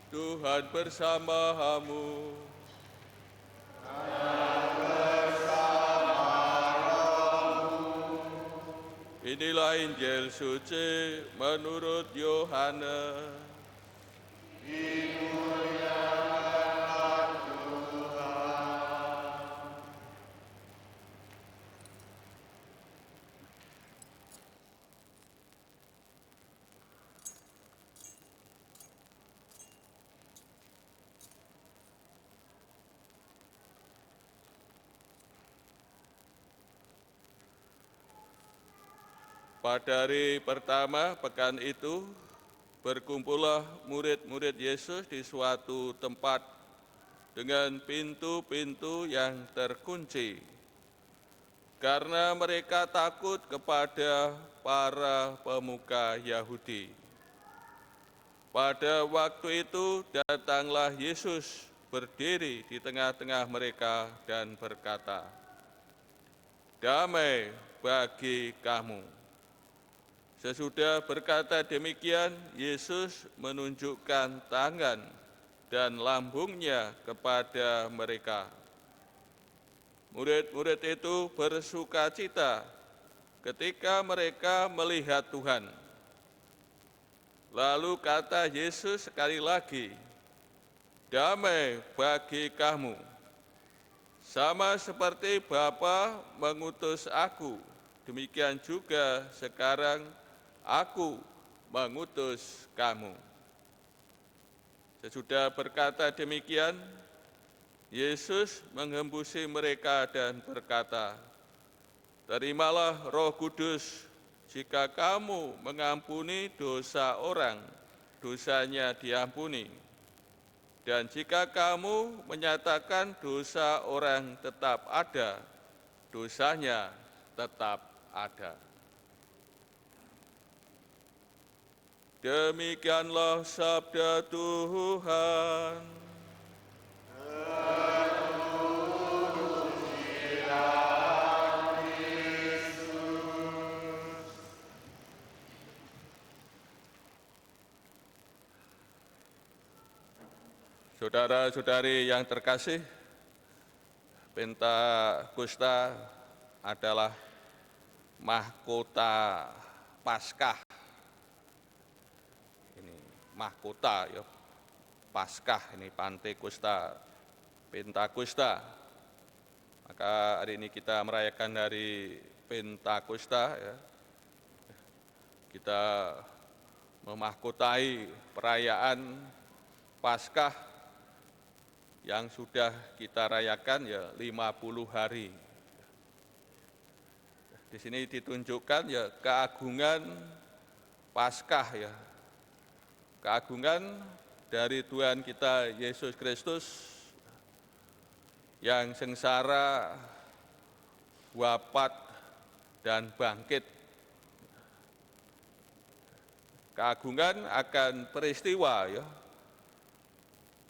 Tuhan bersamamu. Inilah Injil suci menurut Yohanes. Pada hari pertama pekan itu, berkumpullah murid-murid Yesus di suatu tempat dengan pintu-pintu yang terkunci, karena mereka takut kepada para pemuka Yahudi. Pada waktu itu datanglah Yesus berdiri di tengah-tengah mereka dan berkata, "Damai bagi kamu." Sesudah berkata demikian, Yesus menunjukkan tangan dan lambungnya kepada mereka. Murid-murid itu bersukacita ketika mereka melihat Tuhan. Lalu kata Yesus sekali lagi, "Damai bagi kamu. Sama seperti Bapa mengutus aku, demikian juga sekarang aku mengutus kamu." Sesudah berkata demikian, Yesus menghembusi mereka dan berkata, "Terimalah Roh Kudus. Jika kamu mengampuni dosa orang, dosanya diampuni. Dan jika kamu menyatakan dosa orang tetap ada, dosanya tetap ada." Demikianlah sabda Tuhan. Saudara-saudari yang terkasih, Pentakosta adalah mahkota Paskah. Ini mahkota ya, Paskah ini Pantekosta, Pentakosta. Maka hari ini kita merayakan hari Pentakosta ya. Kita memahkotai perayaan Paskah yang sudah kita rayakan ya 50 hari. Di sini ditunjukkan ya keagungan Paskah ya. Keagungan dari Tuhan kita Yesus Kristus yang sengsara, wafat, dan bangkit. Keagungan akan peristiwa ya,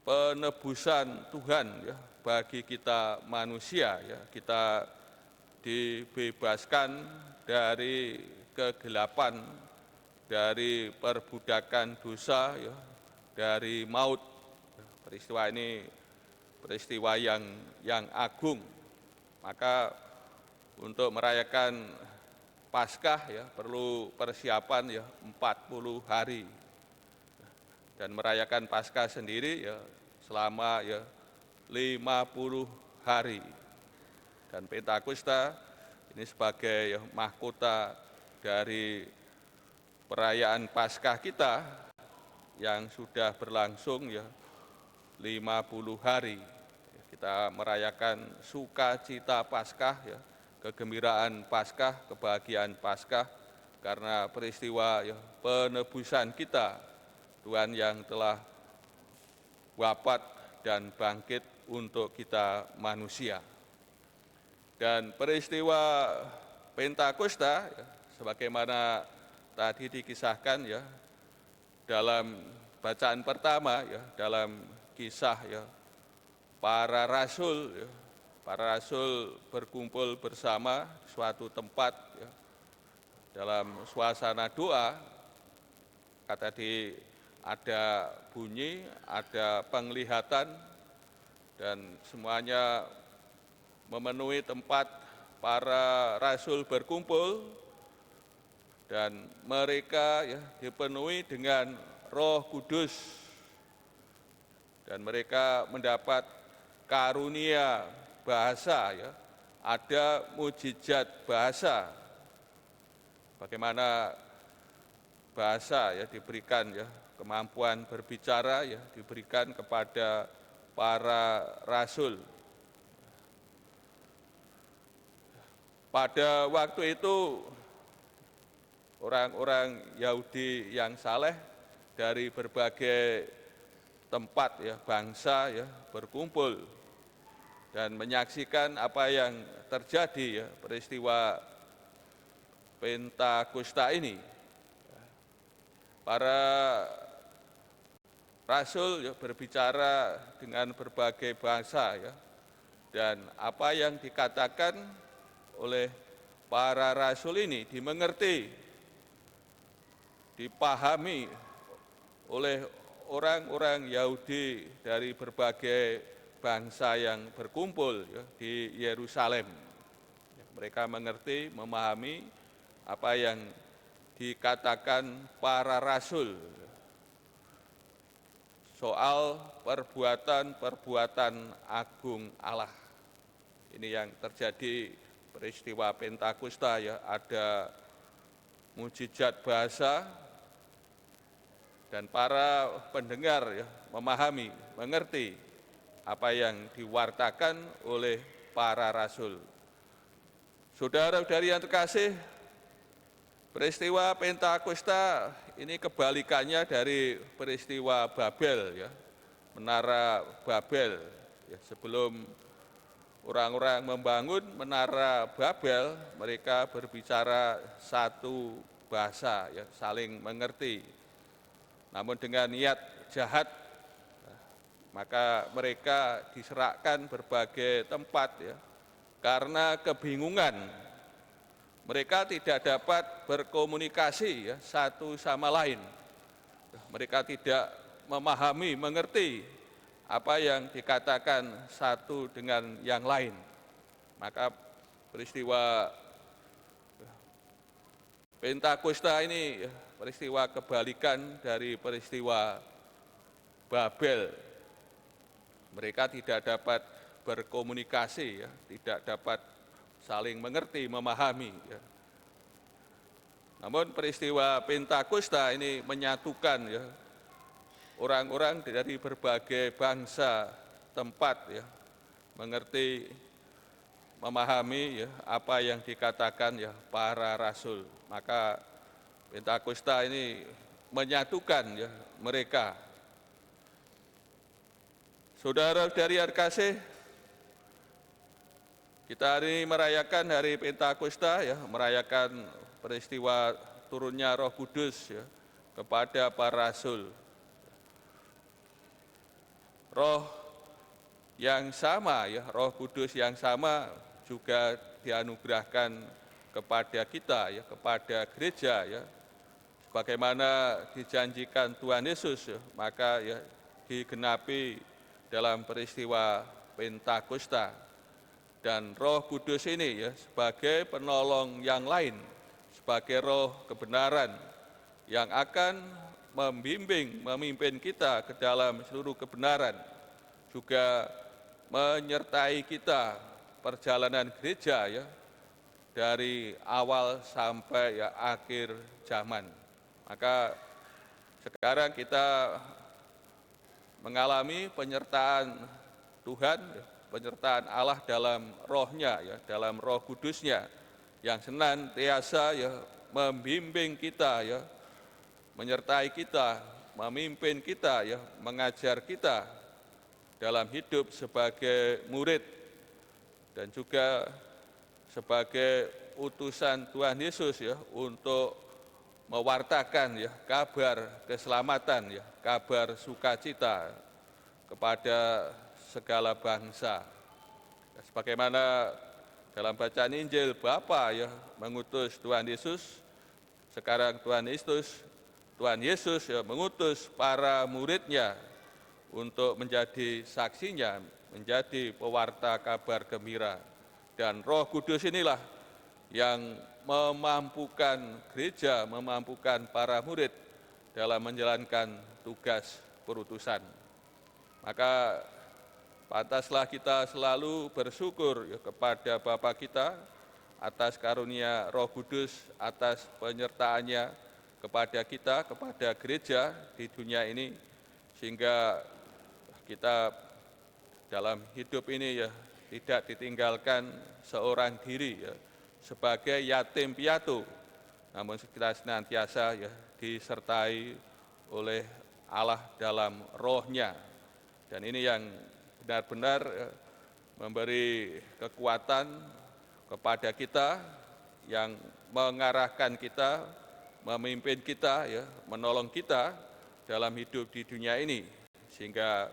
penebusan Tuhan ya bagi kita manusia ya, kita dibebaskan dari kegelapan, dari perbudakan dosa ya, dari maut. Peristiwa ini peristiwa yang agung. Maka untuk merayakan Paskah ya perlu persiapan ya 40 hari. Dan merayakan Paskah sendiri ya selama ya 50 hari. Dan Pentakosta ini sebagai ya, mahkota dari perayaan Paskah kita yang sudah berlangsung ya 50 hari. Kita merayakan sukacita Paskah ya, kegembiraan Paskah, kebahagiaan Paskah karena peristiwa ya, penebusan kita, Tuhan yang telah wafat dan bangkit untuk kita manusia. Dan peristiwa Pentakosta ya, sebagaimana tadi dikisahkan ya dalam bacaan pertama ya, dalam kisah ya para rasul ya, para rasul berkumpul bersama di suatu tempat ya, dalam suasana doa. Kata di ada bunyi, ada penglihatan, dan semuanya memenuhi tempat para rasul berkumpul, dan mereka dipenuhi dengan Roh Kudus, dan mereka mendapat karunia bahasa, ada mujizat bahasa. Bagaimana bahasa diberikan, kemampuan berbicara diberikan kepada para rasul. Pada waktu itu orang-orang Yahudi yang saleh dari berbagai tempat bangsa berkumpul dan menyaksikan apa yang terjadi, peristiwa Pentakosta ini. Para rasul berbicara dengan berbagai bahasa, dan apa yang dikatakan oleh para rasul ini dimengerti, dipahami oleh orang-orang Yahudi dari berbagai bangsa yang berkumpul di Yerusalem. Mereka mengerti, memahami apa yang dikatakan para rasul soal perbuatan-perbuatan agung Allah. Ini yang terjadi peristiwa Pentakosta, ada mujizat bahasa, dan para pendengar memahami, mengerti apa yang diwartakan oleh para rasul. Saudara-saudari yang terkasih, peristiwa Pentakosta ini kebalikannya dari peristiwa Babel, Menara Babel. Sebelum orang-orang membangun Menara Babel, mereka berbicara satu bahasa, saling mengerti. Namun dengan niat jahat, maka mereka diserahkan berbagai tempat, karena kebingungan. Mereka tidak dapat berkomunikasi satu sama lain. Mereka tidak memahami, mengerti apa yang dikatakan satu dengan yang lain. Maka peristiwa Pentakosta ini peristiwa kebalikan dari peristiwa Babel. Mereka tidak dapat berkomunikasi, tidak dapat saling mengerti, memahami. Namun peristiwa Pentakosta ini menyatukan orang-orang dari berbagai bangsa, tempat, mengerti, memahami apa yang dikatakan para rasul. Maka Pentakosta ini menyatukan mereka. Saudara-saudari yang kasih, kita hari ini merayakan hari Pentakosta, merayakan peristiwa turunnya Roh Kudus kepada para rasul. Roh yang sama, Roh Kudus yang sama juga dianugerahkan kepada kita, kepada gereja, sebagaimana dijanjikan Tuhan Yesus, maka digenapi dalam peristiwa Pentakosta. Dan Roh Kudus ini sebagai penolong yang lain, sebagai roh kebenaran yang akan membimbing, memimpin kita ke dalam seluruh kebenaran, juga menyertai kita perjalanan gereja dari awal sampai akhir zaman. Maka sekarang kita mengalami penyertaan Tuhan, penyertaan Allah dalam rohnya, dalam Roh Kudusnya, yang senantiasa membimbing kita, menyertai kita, memimpin kita, mengajar kita dalam hidup sebagai murid dan juga sebagai utusan Tuhan Yesus untuk mewartakan kabar keselamatan, kabar sukacita kepada segala bangsa. Sebagaimana dalam bacaan Injil, Bapa mengutus Tuhan Yesus, sekarang Tuhan Yesus Tuhan Yesus ya mengutus para muridnya untuk menjadi saksinya, menjadi pewarta kabar gembira. Dan Roh Kudus inilah yang memampukan gereja, memampukan para murid dalam menjalankan tugas perutusan. Maka pantaslah kita selalu bersyukur ya, kepada Bapa kita atas karunia Roh Kudus, atas penyertaannya kepada kita, kepada gereja di dunia ini, sehingga kita dalam hidup ini ya tidak ditinggalkan seorang diri ya, sebagai yatim piatu, namun kita senantiasa ya disertai oleh Allah dalam rohnya. Dan ini yang benar-benar memberi kekuatan kepada kita, yang mengarahkan kita, memimpin kita, ya, menolong kita dalam hidup di dunia ini, sehingga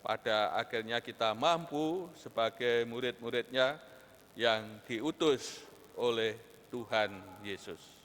pada akhirnya kita mampu sebagai murid-muridnya yang diutus oleh Tuhan Yesus.